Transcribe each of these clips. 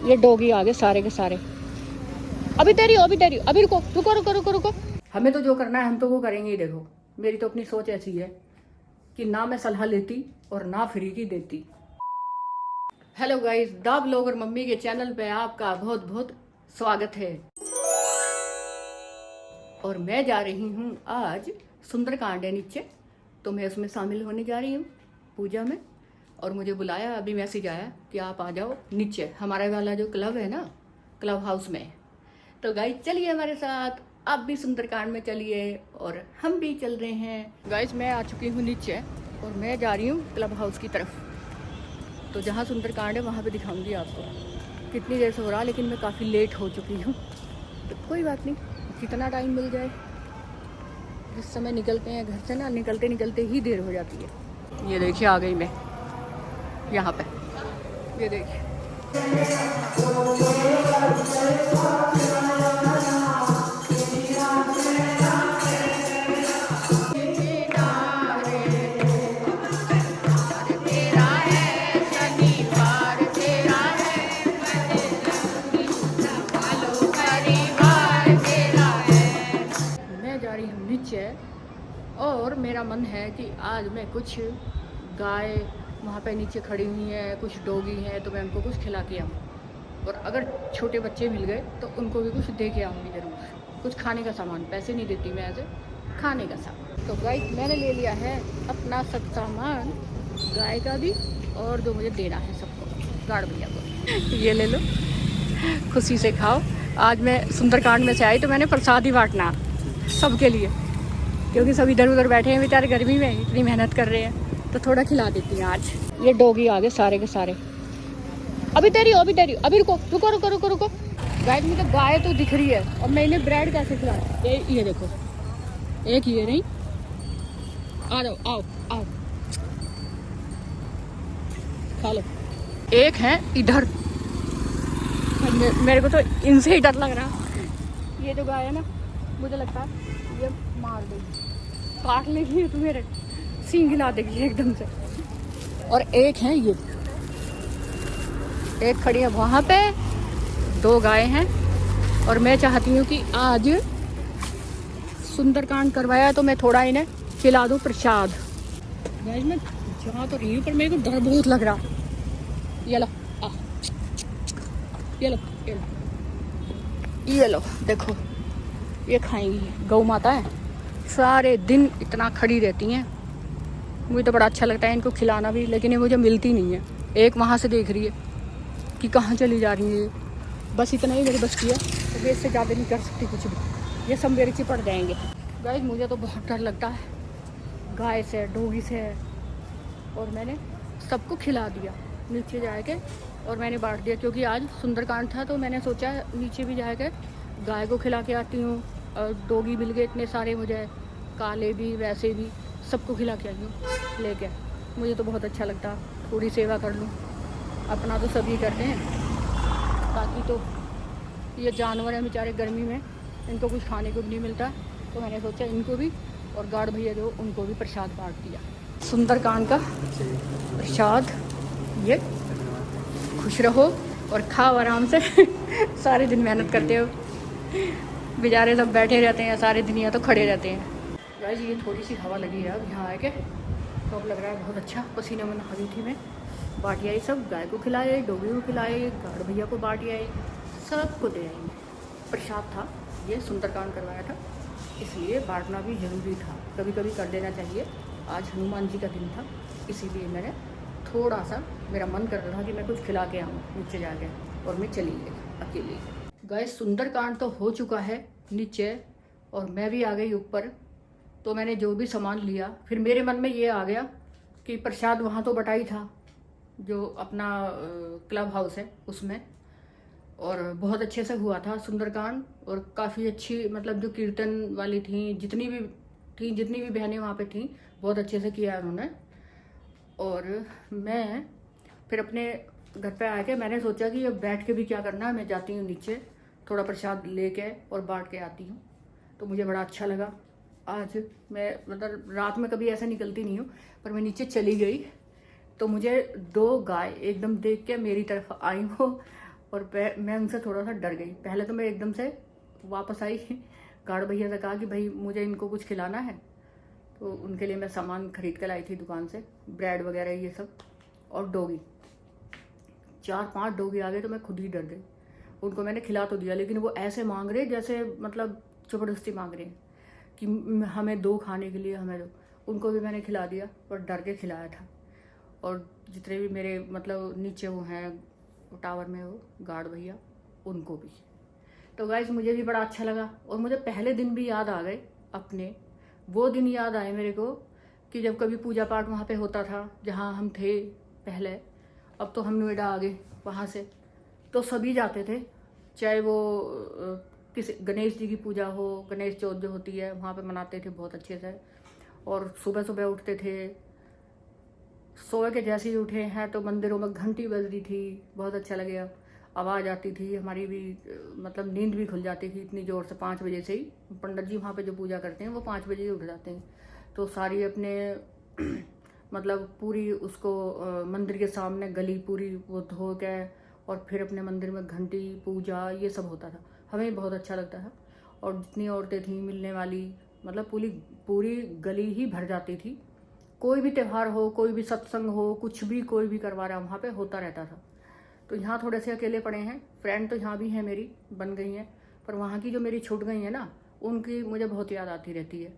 ये डॉगी आ गए सारे के सारे। अभी तेरी अभी रुको रुको रुको रुको रुको। हमें तो जो करना है हम तो वो करेंगे ही। देखो मेरी तो अपनी सोच ऐसी है कि ना मैं सलाह लेती और ना फ्री की देती। Hello guys, the blogger mummy के चैनल पे आपका बहुत बहुत स्वागत है। और मैं जा रही हूँ आज सुंदरकांड है नीचे, तो मैं उसमें शामिल होने जा रही हूँ पूजा में। और मुझे बुलाया, अभी मैसेज आया कि आप आ जाओ नीचे, हमारे वाला जो क्लब है ना, क्लब हाउस में। तो गाइस चलिए हमारे साथ, आप भी सुंदरकांड में चलिए और हम भी चल रहे हैं। गाइस मैं आ चुकी हूँ नीचे और मैं जा रही हूँ क्लब हाउस की तरफ। तो जहाँ सुंदरकांड है वहाँ पे दिखाऊंगी आपको कितनी देर से हो रहा, लेकिन मैं काफ़ी लेट हो चुकी हूँ। तो कोई बात नहीं, कितना टाइम मिल जाए। जिस समय निकलते हैं घर से ना, निकलते निकलते ही देर हो जाती है। ये देखिए आ गई मैं यहाँ पे, ये देखिए। मैं जा रही हूँ नीचे और मेरा मन है कि आज मैं कुछ गाय वहाँ पे नीचे खड़ी हुई हैं, कुछ डॉगी हैं, तो मैं उनको कुछ खिला के आऊँ। और अगर छोटे बच्चे मिल गए तो उनको भी कुछ दे के आऊँगी ज़रूर, कुछ खाने का सामान। पैसे नहीं देती मैं, ऐसे खाने का सामान। तो गाइस मैंने ले लिया है अपना सब सामान, गाय का भी और जो मुझे देना है सबको, गार्ड भैया को। ये ले लो, खुशी से खाओ। आज मैं सुंदरकांड में से आई तो मैंने प्रसाद ही बांटना सबके लिए, क्योंकि सब इधर उधर बैठे हैं बेचारे, गर्मी में इतनी मेहनत कर रहे हैं, तो थोड़ा खिला देती हैं आज। ये डॉगी आ गए सारे के सारे। अभी अभी रुको रुको रुको रुको रुको। गाय मुझे गाय तो दिख रही है और मैं इन्हें ब्रेड कैसे खिला। ये देखो, एक ये नहीं, आ जाओ, आओ आओ खा लो। एक है इधर, मेरे को तो इनसे ही डर लग रहा। ये जो गाय है ना, मुझे लगता है ये मार देगी, काट लेगी तो मेरे सींग हिला देगी एकदम से। और एक है ये, एक खड़ी है वहाँ पे, दो गाय हैं। और मैं चाहती हूँ कि आज सुंदरकांड करवाया तो मैं थोड़ा इन्हें खिला दूँ प्रसाद। गाइस मैं जहाँ तो रही हूँ पर मेरे को डर बहुत लग रहा। ये लो आ, ये लो ये लो ये लो, देखो ये खाएंगी। गौ माता है, सारे दिन इतना खड़ी रहती हैं। मुझे तो बड़ा अच्छा लगता है इनको खिलाना भी, लेकिन ये मुझे मिलती नहीं है। एक वहाँ से देख रही है कि कहाँ चली जा रही है, बस इतना ही मेरी बस की है। तो मैं इससे ज़्यादा नहीं कर सकती कुछ भी, ये सब मेरे चिपट जाएंगे। गाइस मुझे तो बहुत डर लगता है गाय से, डॉगी से। और मैंने सबको खिला दिया नीचे जाके, और मैंने बांट दिया, क्योंकि आज सुंदरकांड था। तो मैंने सोचा नीचे भी जाकर गाय को खिला के आती हूँ। और डॉगी मिल गए इतने सारे मुझे, काले भी वैसे भी, सबको खिला के आई हूँ लेके। मुझे तो बहुत अच्छा लगता, थोड़ी सेवा कर लूँ। अपना तो सभी करते हैं, बाकी तो ये जानवर हैं बेचारे, गर्मी में इनको कुछ खाने को भी नहीं मिलता। तो मैंने सोचा इनको भी, और गार्ड भैया जो, उनको भी प्रसाद बांट दिया, सुंदरकांड का प्रसाद। ये खुश रहो और खाओ आराम से। सारे दिन मेहनत करते हो, बेचारे सब बैठे रहते हैं सारे दिन, या तो खड़े रहते हैं। गाइस ये थोड़ी सी हवा लगी है अब यहाँ आके, तो अब लग रहा है बहुत अच्छा। पसीने में नहा रही थी मैं। बाटी आई सब, गाय को खिलाए, डोगी को खिलाए, गार्ड भैया को बाटी आई, सबको दे आई। प्रसाद था, ये सुंदरकांड करवाया था इसलिए बांटना भी ज़रूरी था, कभी कभी कर देना चाहिए। आज हनुमान जी का दिन था, इसीलिए मैंने थोड़ा सा, मेरा मन कर रहा था कि मैं कुछ खिला के आऊँ नीचे जाके, और मैं चली गई अकेली। गाइस सुंदरकांड तो हो चुका है नीचे, और मैं भी आ गई ऊपर। तो मैंने जो भी सामान लिया, फिर मेरे मन में ये आ गया कि प्रसाद वहाँ तो बटाई था जो अपना क्लब हाउस है उसमें, और बहुत अच्छे से हुआ था सुंदरकांड। और काफ़ी अच्छी, मतलब जो कीर्तन वाली थी, जितनी भी बहनें वहाँ पे थीं, बहुत अच्छे से किया उन्होंने। और मैं फिर अपने घर पे आके मैंने सोचा कि अब बैठ के भी क्या करना है, मैं जाती हूँ नीचे, थोड़ा प्रसाद लेके और बांट के आती हूँ। तो मुझे बड़ा अच्छा लगा आज। मैं मतलब रात में कभी ऐसा निकलती नहीं हूँ, पर मैं नीचे चली गई तो मुझे दो गाय एकदम देख के मेरी तरफ आई हो, और मैं उनसे थोड़ा सा डर गई। पहले तो मैं एकदम से वापस आई, गार्ड भैया से कहा कि भाई मुझे इनको कुछ खिलाना है, तो उनके लिए मैं सामान खरीद कर लाई थी दुकान से, ब्रेड वगैरह ये सब। और डोगी 4-5 डोगी आ गए तो मैं खुद ही डर गई। उनको मैंने खिला तो दिया, लेकिन वो ऐसे मांग रहे जैसे मतलब ज़बरदस्ती मांग रहे हैं कि हमें दो खाने के लिए, हमें दो। उनको भी मैंने खिला दिया और डर के खिलाया था। और जितने भी मेरे मतलब नीचे वो हैं टावर में वो गार्ड भैया, उनको भी। तो गाइस मुझे भी बड़ा अच्छा लगा। और मुझे पहले दिन भी याद आ गए अपने, वो दिन याद आए मेरे को कि जब कभी पूजा पाठ वहाँ पे होता था जहाँ हम थे पहले। अब तो हम नोएडा आ गए वहाँ से, तो सभी जाते थे, चाहे वो किसी गणेश जी की पूजा हो, गणेश चौथ जो होती है वहाँ पे मनाते थे बहुत अच्छे से। और सुबह सुबह उठते थे, सोए के जैसे ही उठे हैं तो मंदिरों में घंटी बज रही थी, बहुत अच्छा लगेगा, आवाज़ आती थी, हमारी भी मतलब नींद भी खुल जाती थी इतनी ज़ोर से। 5 बजे से ही पंडित जी वहाँ पे जो पूजा करते हैं वो 5 बजे ही उठ जाते हैं। तो सारी अपने मतलब पूरी उसको मंदिर के सामने गली पूरी वो धो के और फिर अपने मंदिर में घंटी पूजा ये सब होता था, हमें बहुत अच्छा लगता था। और जितनी औरतें थीं मिलने वाली, मतलब पूरी पूरी गली ही भर जाती थी। कोई भी त्यौहार हो, कोई भी सत्संग हो, कुछ भी कोई भी करवा रहा वहाँ पे होता रहता था। तो यहाँ थोड़े से अकेले पड़े हैं, फ्रेंड तो यहाँ भी हैं मेरी, बन गई हैं, पर वहाँ की जो मेरी छूट गई है ना, उनकी मुझे बहुत याद आती रहती है।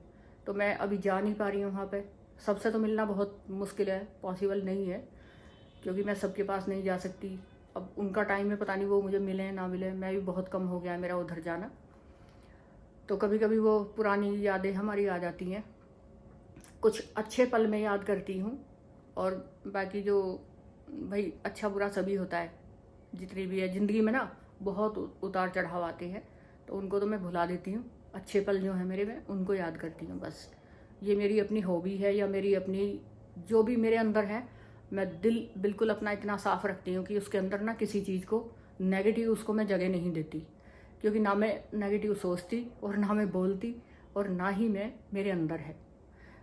तो मैं अभी जा नहीं पा रही हूँ वहाँ पे। सबसे तो मिलना बहुत मुश्किल है, पॉसिबल नहीं है, क्योंकि मैं सबके पास नहीं जा सकती। अब उनका टाइम है, पता नहीं वो मुझे मिले ना मिले, मैं भी बहुत कम हो गया है मेरा उधर जाना। तो कभी कभी वो पुरानी यादें हमारी आ जाती हैं, कुछ अच्छे पल में याद करती हूँ। और बाकी जो भाई अच्छा बुरा सभी होता है, जितनी भी है ज़िंदगी में ना, बहुत उतार चढ़ाव आते हैं, तो उनको तो मैं भुला देती हूँ। अच्छे पल जो हैं मेरे, मैं उनको याद करती हूँ बस। ये मेरी अपनी हॉबी है, या मेरी अपनी जो भी मेरे अंदर है, मैं दिल बिल्कुल अपना इतना साफ़ रखती हूँ कि उसके अंदर ना किसी चीज़ को नेगेटिव उसको मैं जगह नहीं देती। क्योंकि ना मैं नेगेटिव सोचती और ना मैं बोलती और ना ही मैं मेरे अंदर है।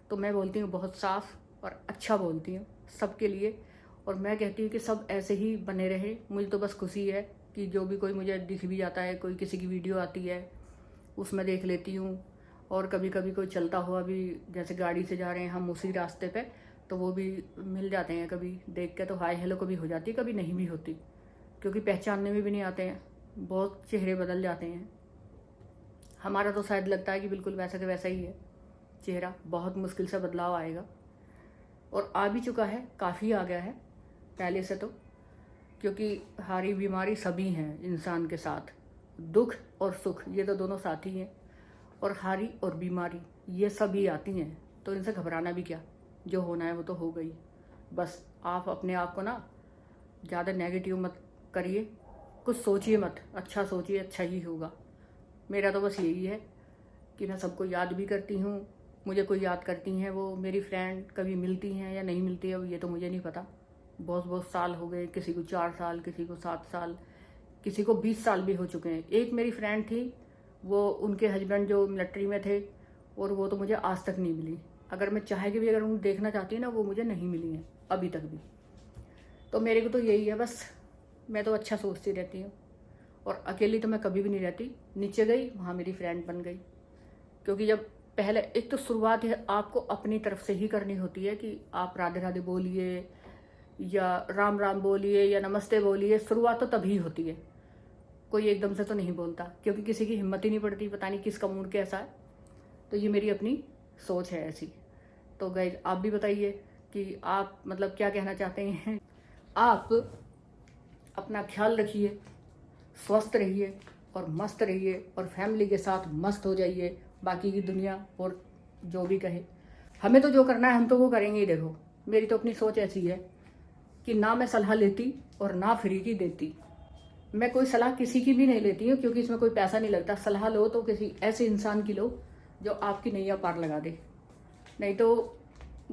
तो मैं बोलती हूँ बहुत साफ़ और अच्छा बोलती हूँ सबके लिए। और मैं कहती हूँ कि सब ऐसे ही बने रहे। मुझे तो बस खुशी है कि जो भी कोई मुझे दिख भी जाता है, कोई किसी की वीडियो आती है उसमें देख लेती हूँ। और कभी कभी कोई चलता हुआ भी, जैसे गाड़ी से जा रहे हैं हम उसी रास्ते पे, तो वो भी मिल जाते हैं, कभी देख के तो हाय हेलो कभी हो जाती, कभी नहीं भी होती, क्योंकि पहचानने में भी नहीं आते हैं, बहुत चेहरे बदल जाते हैं। हमारा तो शायद लगता है कि बिल्कुल वैसा के वैसा ही है चेहरा, बहुत मुश्किल से बदलाव आएगा। और आ भी चुका है, काफ़ी आ गया है पहले से तो, क्योंकि हारी बीमारी सभी हैं इंसान के साथ, दुख और सुख ये तो दोनों साथी हैं। और हारी और बीमारी ये सभी आती हैं, तो इनसे घबराना भी क्या, जो होना है वो तो हो गई। बस आप अपने आप को ना ज़्यादा नेगेटिव मत करिए, कुछ सोचिए मत, अच्छा सोचिए, अच्छा ही होगा। मेरा तो बस यही है कि मैं सबको याद भी करती हूँ, मुझे कोई याद करती हैं, वो मेरी फ्रेंड कभी मिलती हैं या नहीं मिलती है ये तो मुझे नहीं पता। बहुत बहुत साल हो गए, किसी को 4 साल, किसी को 7 साल, किसी को 20 साल भी हो चुके हैं। एक मेरी फ्रेंड थी, वो उनके हस्बैंड जो मिलिट्री में थे, और वो तो मुझे आज तक नहीं मिली। अगर मैं चाहे कि भी अगर उन्हें देखना चाहती है ना, वो मुझे नहीं मिली हैं अभी तक भी। तो मेरे को तो यही है बस, मैं तो अच्छा सोचती रहती हूँ। और अकेली तो मैं कभी भी नहीं रहती, नीचे गई वहाँ मेरी फ्रेंड बन गई। क्योंकि जब पहले एक तो शुरुआत है आपको अपनी तरफ से ही करनी होती है कि आप राधे राधे बोलिए या राम राम बोलिए या नमस्ते बोलिए, शुरुआत तो तभी होती है, कोई एकदम से तो नहीं बोलता, क्योंकि किसी की हिम्मत ही नहीं पड़ती, पता नहीं किसका मूड कैसा है। तो ये मेरी अपनी सोच है ऐसी। तो गाइस आप भी बताइए कि आप मतलब क्या कहना चाहते हैं। आप अपना ख्याल रखिए, स्वस्थ रहिए और मस्त रहिए, और फैमिली के साथ मस्त हो जाइए। बाकी की दुनिया और जो भी कहे, हमें तो जो करना है हम तो वो करेंगे ही। देखो मेरी तो अपनी सोच ऐसी है कि ना मैं सलाह लेती और ना फ्री की देती। मैं कोई सलाह किसी की भी नहीं लेती हूँ, क्योंकि इसमें कोई पैसा नहीं लगता। सलाह लो तो किसी ऐसे इंसान की लो जो आपकी नैया पार लगा दे, नहीं तो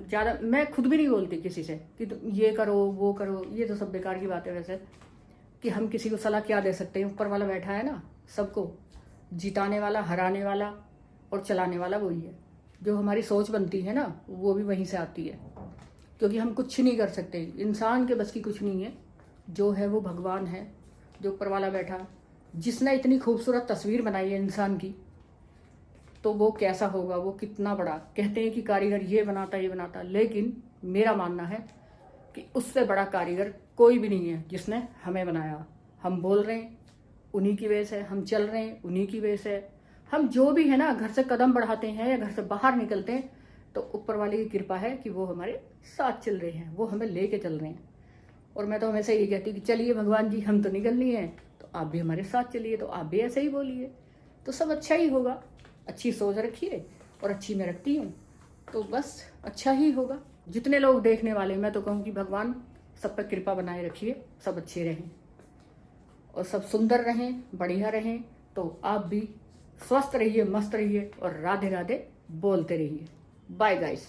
ज़्यादा मैं खुद भी नहीं बोलती किसी से कि ये करो वो करो, ये तो सब बेकार की बात है वैसे। कि हम किसी को सलाह क्या दे सकते हैं, ऊपर वाला बैठा है ना, सबको जिताने वाला, हराने वाला और चलाने वाला वही है। जो हमारी सोच बनती है ना, वो भी वहीं से आती है, क्योंकि हम कुछ नहीं कर सकते, इंसान के बस की कुछ नहीं है। जो है वो भगवान है, जो ऊपर वाला बैठा, जिसने इतनी खूबसूरत तस्वीर बनाई है इंसान की, तो वो कैसा होगा, वो कितना बड़ा। कहते हैं कि कारीगर ये बनाता, लेकिन मेरा मानना है कि उससे बड़ा कारीगर कोई भी नहीं है जिसने हमें बनाया। हम बोल रहे हैं उन्हीं की वजह से, हम चल रहे हैं उन्हीं की वजह से, हम जो भी है ना, घर से कदम बढ़ाते हैं या घर से बाहर निकलते हैं, तो ऊपर वाले की कृपा है कि वो हमारे साथ चल रहे हैं, वो हमें लेके चल रहे हैं। और मैं तो हमेशा यही कहती हूँ कि चलिए भगवान जी, हम तो निकल लिए हैं, तो आप भी हमारे साथ चलिए, तो आप भी ऐसे ही बोलिए, तो सब अच्छा ही होगा। अच्छी सोच रखिए, और अच्छी मैं रखती हूँ, तो बस अच्छा ही होगा। जितने लोग देखने वाले, मैं तो कहूँ कि भगवान सब पर कृपा बनाए रखिए, सब अच्छे रहें और सब सुंदर रहें, बढ़िया रहें। तो आप भी स्वस्थ रहिए, मस्त रहिए और राधे राधे बोलते रहिए। Bye guys.